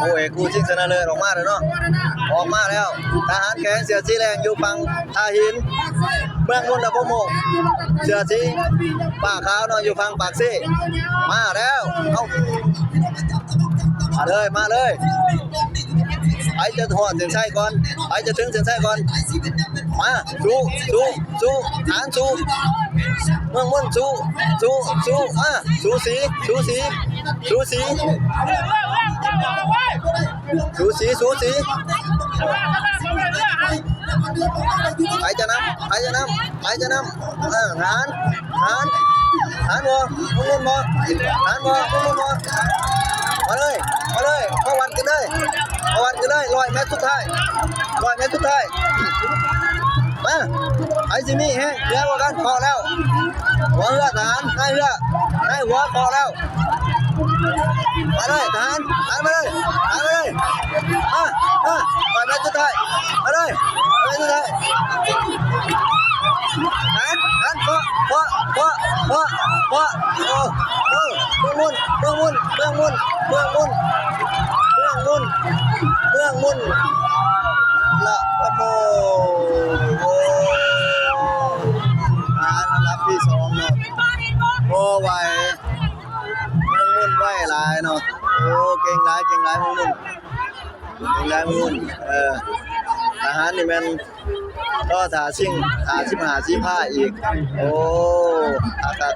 คู่เอกคู่ชิงชนะเลิศออกมาแล้วเนาะออกมาแล้วทหารแข็งเสือสีแดงอยู่ฝั่งท่าหินเมืองมุ่นดับโมกเสือสีป้าขาวเนาะอยู่ฝั่งปากซี่มาแล้วเอ้ามาเลยไปจะถอดเส้นชัยก่อนไปจะถึงเส้นชัยก่อนมาสู้ฐานสู้เมืองมุ่นสู้สูสีใครจะนำฐานวัวมุ่งมาเลยมาวัดกันเลย100 เมตรสุดท้ายมาไอ้จิมี่แห้งเดี๋ยวกันพอแล้วหัวเรือทหารนายหัวพอแล้วมาเลยทหารมาเลย100 เมตรสุดท้ายมาเลย100 เมตรสุดท้ายทหารพอเมืองมุ่นละโมอันดับที่2เนาะโอ้ไหวเมืองมุ่นไหวหลายเนาะโอ้เก่งหลายเมืองมุ่นทหารนี่แม่นก็ถาชิงหาชีผ้าอีกโอ้ตา